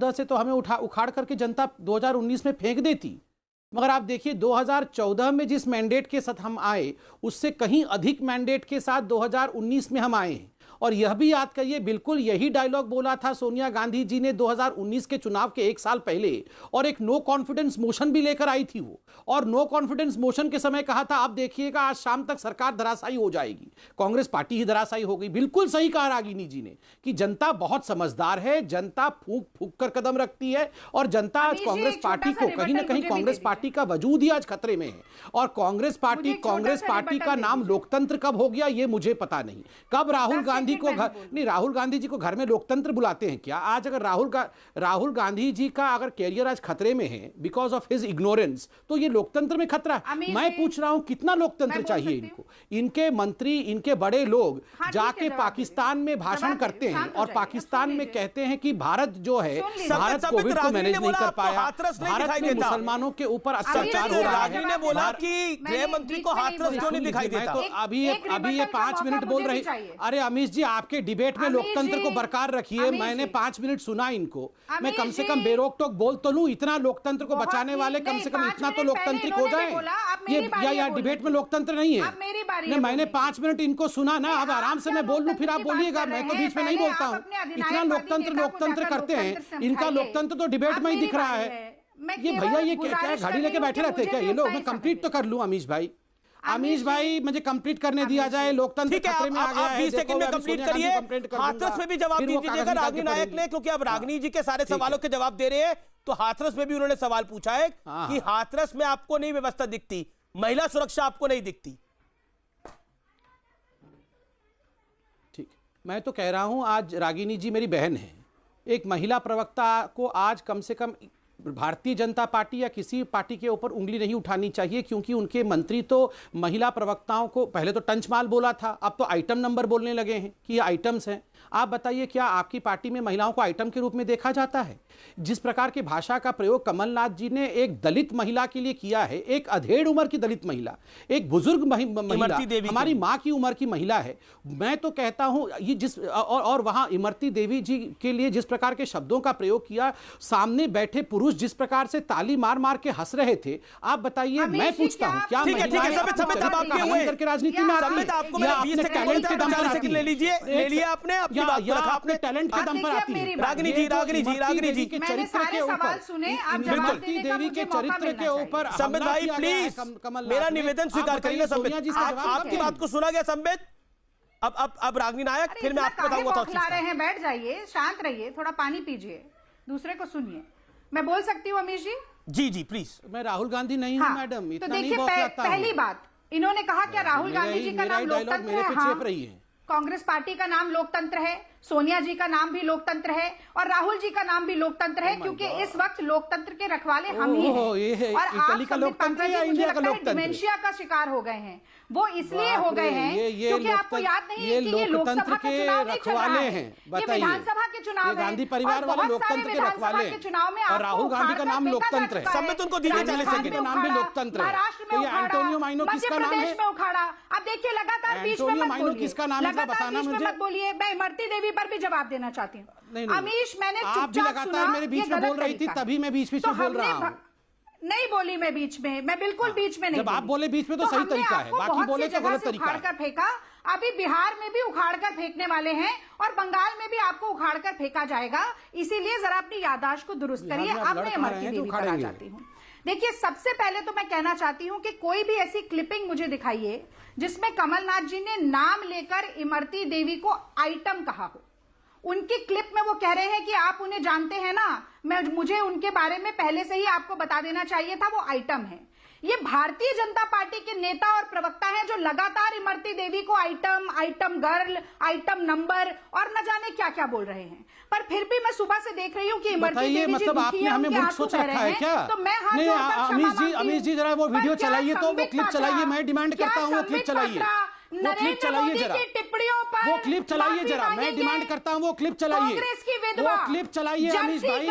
से तो हमें उखाड़ करके जनता 2019 में फेंक देती, मगर आप देखिए 2014 में जिस मैंडेट के साथ हम आए उससे कहीं अधिक मैंडेट के साथ 2019 में हम आए हैं। और यह भी याद करिए, बिल्कुल यही डायलॉग बोला था सोनिया गांधी जी ने 2019 के चुनाव के एक साल पहले, और एक नो कॉन्फिडेंस मोशन भी लेकर आई थी वो। और नो कॉन्फिडेंस मोशन के समय कहा था आप देखिएगा आज शाम तक सरकार धराशायी हो जाएगी, कांग्रेस पार्टी ही धराशायी हो गई। बिल्कुल सही कहा रागिनी जी ने कि जनता बहुत समझदार है, जनता फूंक फूंक कर कदम रखती है, और जनता आज कांग्रेस पार्टी को कहीं ना कहीं कांग्रेस पार्टी का वजूद ही आज खतरे में है। और कांग्रेस पार्टी का नाम लोकतंत्र कब हो गया ये मुझे पता नहीं। कब राहुल गांधी को घर नहीं, राहुल गांधी जी को घर में लोकतंत्र बुलाते हैं क्या? आज अगर राहुल गांधी जी का अगर कैरियर आज खतरे में है बिकॉज ऑफ हिज इग्नोरेंस, तो ये लोकतंत्र में खतरा है। मैं पूछ रहा हूं कितना लोकतंत्र चाहिए इनको? इनके मंत्री, इनके बड़े लोग जाके पाकिस्तान में भाषण करते हैं और पाकिस्तान में कहते हैं कि भारत जो है, भारत कोविड को मैनेज नहीं कर पाया, भारत में मुसलमानों के ऊपर अत्याचार हो रहा है। बोला कि गृह मंत्री को हाथरस क्यों नहीं दिखाई देता? तो अभी ये 5 मिनट बोल रहे हैं। अरे अमीश जी, आपके डिबेट में लोकतंत्र को बरकरार रखिए। मैंने 5 मिनट सुना इनको, मैं कम से कम बेरोक टोक बोल तो लूं। इतना लोकतंत्र को बचाने वाले कम से कम इतना तो लोकतांत्रिक हो जाए। ये या डिबेट में लोकतंत्र नहीं है। नहीं, मैंने 5 मिनट इनको सुना ना, अब आराम से मैं बोल लूं, फिर आप बोलिएगा। मैं तो बीच में नहीं बोलता हूं। इतना लोकतंत्र करते हैं, इनका लोकतंत्र तो डिबेट में ही दिख रहा है। ये भैया ये क्या घड़ी लेके बैठे रहते हैं क्या ये लोग? मैं कंप्लीट तो कर लूं अमीश भाई, मुझे कंप्लीट करने दिया जाए। लोकतंत्र खतरे में आ गया है। 20 सेकंड में कंप्लीट करिए। हाथरस में भी जवाब दीजिएगा रागिनी नायक ने, क्योंकि अब रागिनी जी के सारे सवालों के जवाब दे रहे हैं। तो हाथरस में भी उन्होंने सवाल पूछा है कि हाथरस में आपको नहीं व्यवस्था दिखती, महिला सुरक्षा आपको नहीं दिखती। ठीक, मैं तो कह रहा हूं आज रागिनी जी मेरी बहन है। एक महिला प्रवक्ता को आज कम से कम भारतीय जनता पार्टी या किसी पार्टी के ऊपर उंगली नहीं उठानी चाहिए, क्योंकि उनके मंत्री तो महिला प्रवक्ताओं को पहले तो टंचमाल बोला था, अब तो आइटम नंबर बोलने लगे हैं कि ये आइटम्स हैं। आप बताइए, क्या आपकी पार्टी में महिलाओं को आइटम के रूप में देखा जाता है? जिस प्रकार की भाषा का प्रयोग कमलनाथ जी ने एक दलित महिला के लिए किया है, एक अधेड़ उम्र की दलित महिला, एक बुजुर्ग महिला, हमारी माँ की उम्र की महिला है। मैं तो कहता हूं ये जिस और वहां इमरती देवी जी के लिए जिस प्रकार के शब्दों का प्रयोग किया, सामने बैठे पुरुष जिस प्रकार से ताली मार मार के हंस रहे थे, आप बताइए। मैं पूछता हूं क्या करके राजनीति में आती है? टैलेंट के दम पर आती है? ले लीजिए आपने अपने टैलेंट के दम पर आती है। रागिनी जी के चरित्र के ऊपर, इमरती देवी के चरित्र के ऊपर संबित भाई प्लीज मेरा निवेदन स्वीकार करिए। संबित, आपकी बात को सुना गया। संबित, अब रागिनी नायक, फिर मैं आपको बताऊंगा। खिला रहे हैं, बैठ जाइए, शांत रहिए, थोड़ा पानी पीजिए, दूसरे को सुनिए। मैं बोल सकती हूँ अमीश जी? जी प्लीज। मैं राहुल गांधी नहीं हूँ मैडम, इतना नहीं बौखलाता हूं। पहली बात, इन्होंने कहा क्या राहुल गांधी जी का नाम लोकतंत्र है? हाँ, कांग्रेस पार्टी का नाम लोकतंत्र है, सोनिया जी का नाम भी लोकतंत्र है, और राहुल जी का नाम भी लोकतंत्र है, क्योंकि इस वक्त लोकतंत्र के रखवाले हम ही हैं। और आप का लोकतंत्र या इंडिया का लोकतंत्र? डिमेंशिया का शिकार हो गए हैं। वो इसलिए हो गए हैं क्योंकि आपको याद नहीं है कि ये लोकसभा के चुनाव नहीं चल रहा है, ये विधानसभा के चुनाव है। गांधी परिवार वाले लोकतंत्र के रखवाले हैं, चुनाव में और राहुल गांधी का नाम लोकतंत्र है। संबित, उनको दीजिए 40 सेकंड। का नाम भी लोकतंत्र है। तो ये एंटोनियो माइनो किसका नाम है? उखाड़ा। अब देखिए लगातार बीच में मत बोलिए, किसका नाम है बताना मुझे। मत बोलिए। मैं इमरती देवी पर भी जवाब देना चाहती हूँ। अमीश, मैंने आप भी लगातार मेरे बीच में बोल रही थी, तभी मैं बीच में बोल रहा हूँ। नहीं बोली मैं बीच में, मैं बिल्कुल बीच में नहीं। जब आप बोले बीच में तो सही तरीका है, बाकी बोले तो गलत तरीका है। फेंका, अभी बिहार में भी उखाड़ कर फेंकने वाले हैं, और बंगाल में भी आपको उखाड़ कर फेंका जाएगा। इसीलिए जरा अपनी याददाश्त को दुरुस्त करिए। अब मैं इमरती देवी पर आ जाती हूँ। देखिए, सबसे पहले तो मैं कहना चाहती हूँ कि कोई भी ऐसी क्लिपिंग मुझे दिखाइए जिसमें कमलनाथ जी ने नाम लेकर इमरती देवी को आइटम कहा हो। उनकी क्लिप में वो कह रहे हैं कि आप उन्हें जानते हैं ना, मुझे उनके बारे में पहले से ही आपको बता देना चाहिए था, वो आइटम है। ये भारतीय जनता पार्टी के नेता और प्रवक्ता हैं जो लगातार इमरती देवी को आइटम गर्ल, आइटम नंबर और न जाने क्या क्या बोल रहे हैं। पर फिर भी मैं सुबह से देख रही हूँ कि इमरती देवी जी मतलब आपने हमें मूर्ख सोच रखा है क्या? तो मैं अमीश जी जरा वो वीडियो चलाइए, तो वो क्लिप चलाइए। मैं डिमांड करता हूँ वो क्लिप चलाइए, वो क्लिप चलाइए जरा, वो क्लिप चलाइए जरा। मैं डिमांड करता हूँ वो क्लिप चलाइए, वो क्लिप चलाइए अमीश भाई।